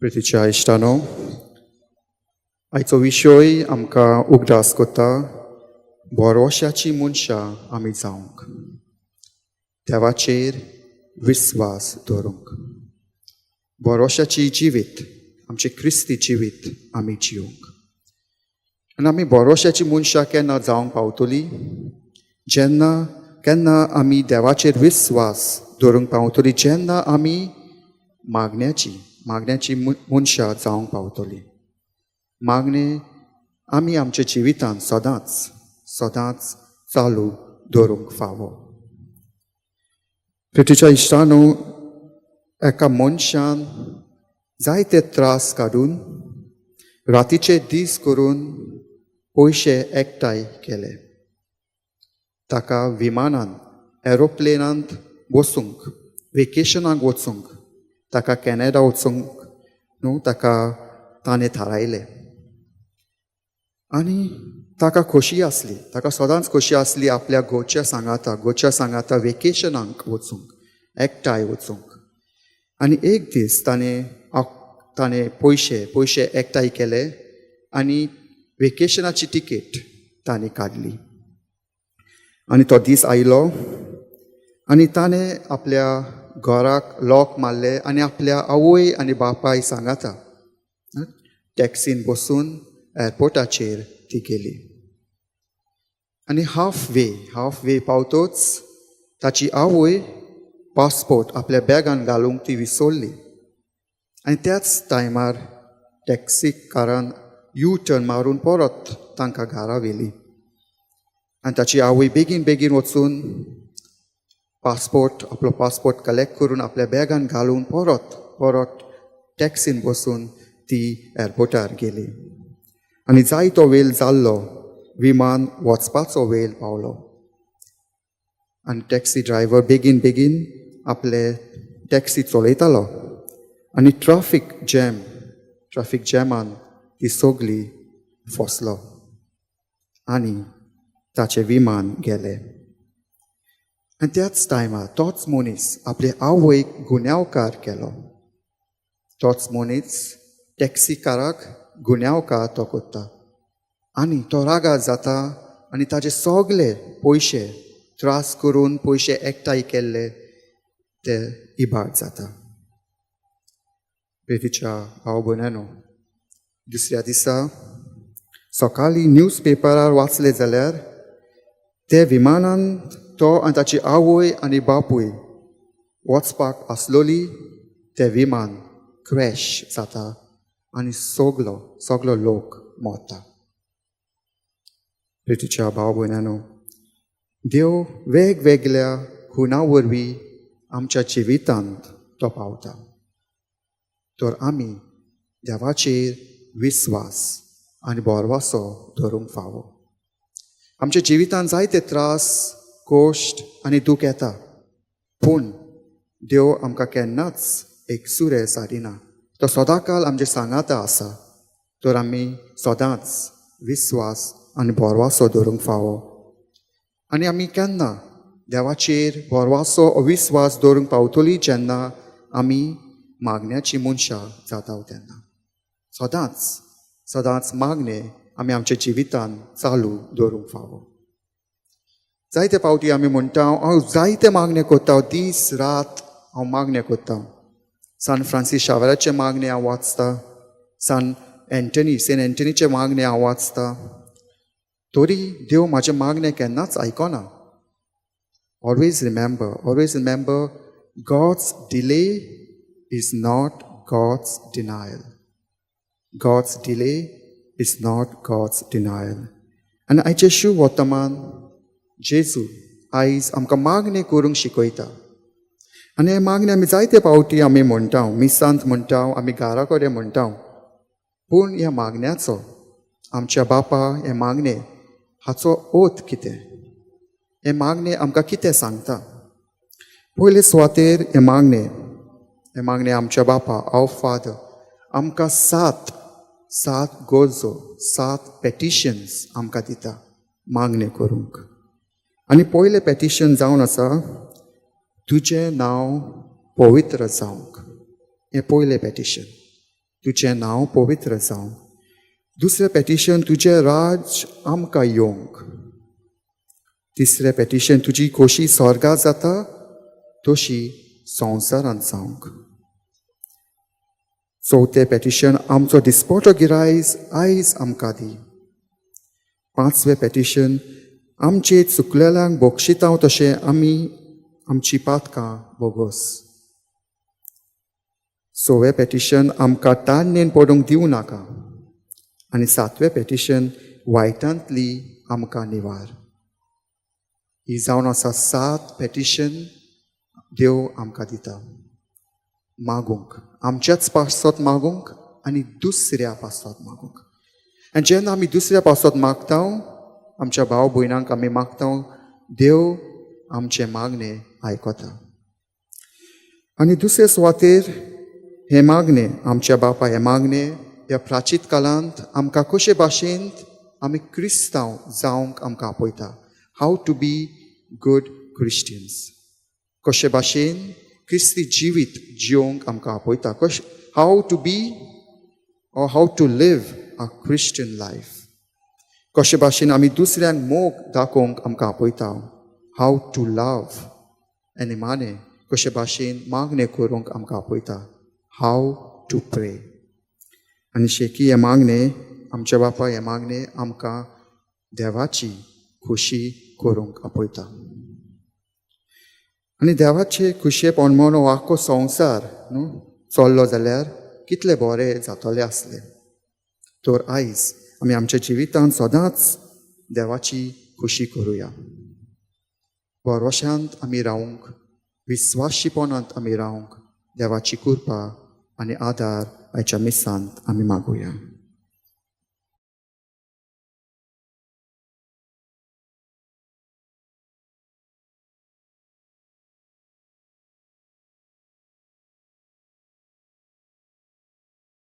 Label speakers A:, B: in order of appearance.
A: प्रितीच्या इश्टानो, आयचो विशय आमकां उगडास कोता भरोशाची मनशां आमी जावंक, देवाचेर विस्वास दवरूंक, भरोशाची जिवीत, आमचे क्रिस्ती जिवीत आमी जिवंक. आनी आमी भरोशाची मनशां केन्ना जावंक पावतली? केन्ना आमी देवाचेर विस्वास दवरूंक पावतली जेन्ना आमी मागण्याची मनशां जावंक पावतली. मागणें आमी आमच्या जिवितांत सदांच चालू दवरूंक फावो. प्रितीच्या इश्टानो, एका मनशान जायते त्रास काडून रातीचे दीस करून पयशे एकठांय केले. ताका विमानांत एरोप्लेनांत बसूंक, वेकेशनाक वचूंक, ताका कॅनेडा वचूंक ताणें थारायलें. आनी ताका खोशी आसली, ताका सदांच खोशी आसली आपल्या घोवच्या सांगाता वेकेशनाक वचूंक, एकठांय वचूंक. आनी एक दीस ताणें पयशे एकठांय केले आनी वेकेशनाची तिकेट ताणें काडली. आनी तो दीस आयलो आनी ताणें आपल्या घराक लॉक मारलें आनी आपल्या आवय आनी बापाय सांगाता टॅक्सीन बसून एअरपोर्टाचेर ती गेली. आनी हाफ वे पावतोच ताची आवय पासपोर्ट आपल्या बॅगान घालूंक ती विसरली. आनी त्याच टायमार टॅक्सी कारान यू टर्न मारून परत तांकां घरा व्हेली. आनी ताची आवय बेगीन वचून आपलो पासपोर्ट कलेक्ट करून आपल्या बॅगान घालून परत टॅक्सीन बसून ती एअरपोर्टार गेली. आनी जायतो वेळ जाल्लो, विमान वचपाचो वेळ पावलो. आनी टॅक्सी ड्रायव्हर बेगीन आपले टॅक्सी चलयतालो आनी ट्रॅफीक जॅमान ती सगली फसलो आनी ताचें विमान गेलें. आनी त्याच टायमार तोच मनीस आपले आवयक गुन्यांवकार केलो. तोच मनीस टॅक्सीकाराक गुन्यांवकार तो कोत्ता आनी तो रागार जाता आनी ताचे सगळे पयशे त्रास करून पयशे एकठांय केल्ले ते इबाड जाता. प्रितीच्या भाव भयणांनो, दुसऱ्या दिसा सकाळीं न्यूजपेपरार वाचले जाल्यार ते विमानांत तो आनी ताची आवय आनी बापूय वचपाक आसलोली ते विमान क्रॅश जाता आनी सगलो लोक मरता. प्रितीच्या भाव भयणांनो, देव वेगवेगळ्या खुणा वरवीं आमच्या जिवितांत तो पावता. तर आमी देवाचेर विस्वास आनी बोरवासो दवरूंक फावो. आमच्या जिवितांत जायते त्रास, कोश्ट आनी दूख येता, पूण देव आमकां केन्नाच एकसुरे सारिना. तो सदांकाल आमचे सांगाता आसा. तर आमी सदांच विस्वास आनी बोरवासो दवरूंक फावो. आनी आमी केन्ना देवाचेर बोरवासो विस्वास दवरूंक पावतली जेन्ना आमी मागण्याची मनशां जाता तेन्ना. सदांच मागणें आमी आमच्या जिवितांत चालू दवरूंक फावो. जायते पावटी आमी म्हणटा हांव जायते मागणें कोत्ता, दीस रात हांव मागणें कोत्ता. सान फ्रांसीस शावेराचे मागणें हांव वाचता, सेंट एंटनीचे मागणें हांव वाचता. तरी देव म्हाजें मागणें केन्नाच आयकना. Always remember God's delay is not God's denial. God's delay is not God's denial. आनी आयचे शिव वर्तमान जेजू आयज आमकां मागणें करूंक शिकयता. आनी हे मागणें आमी जायते पावटी आमी म्हणटा, मिसांत म्हणटा, आमी घरा कडेन म्हणटा. पूण ह्या मागण्याचो आमच्या बापा हे मागणें हाचो ओत कितें? हे मागणें आमकां कितें सांगता? पयले सुवातेर हे मागणें आमच्या बापा आवर फादर आमकां सात गरजो, 7 पेटिशन्स आमकां दिता मागणें करूंक. आनी पयलें पेटिशन जावन आसा, तुजें नांव पवित्र जावंक. हें पयलें पेटिशन. तुजें नांव पवित्र जावं. दुसरें पेटिशन, तुजें राज आमकां येवंक. तिसरें पेटिशन, तुजी खोशी स्वर्गांत जाता तशी संवसारांत जावंक. चवथें पेटिशन, आमचो दिसपटो गिरायज आयज आमकां दी. पांचवें पेटिशन, आमचे चुकलेल्यांक बोक्षितांव तशें आमी आमची पातकां बोगोस. सवें पेटिशन, आमकां तारणेन पडूंक दिवं नाका. आनी सातवें पेटिशन, वायटांतली आमकां निवार. ही जावन आसा 7 पेटिशन देव आमकां दिता. मागूंक, आमच्याच पासत मागूंक आनी दुसऱ्या पासत मागूंक. आनी जेन्ना आमी दुसऱ्या पासत मागता, आमच्या भाव भयणांक आमी मागता, देव आमचे मागणे आयकता. आनी दुसरे सुवातेर हे मागणे, आमच्या बापा हे मागणे ह्या प्राचीत काळांत आमकां कशे भाशेन आमी क्रिस्तांव जावंक आमकां आपयता. How to be good Christians. कशे भाशेन क्रिस्ती जिवीत जिवंक आमकां आपयता. How to be or how to live a Christian life. कशे भाशेन आमी दुसऱ्यांक मोग दाखोवंक आमकां आपयता. हाव टू लव. आनी माने कशे भाशेन मागणे करूंक आमकां आपयता. हाव टू प्रे. आनी शेकी हे मागणे, आमच्या बापा हे मागणे आमकां देवाची खुशी करूंक आपयता. आनी देवाचे खुशये पोंडमोन हो आख्खो संवसार चल्लो जाल्यार कितले बरें जातलें आसलें. तर आयज आमी आमच्या जिवितांत सदांच देवाची खुशी करुया. भरवशांत आमी रावंक, विस्वाशीपणांत आमी रावंक देवाची कृपा आनी आदार आयच्या मिसांत आमी मागुया.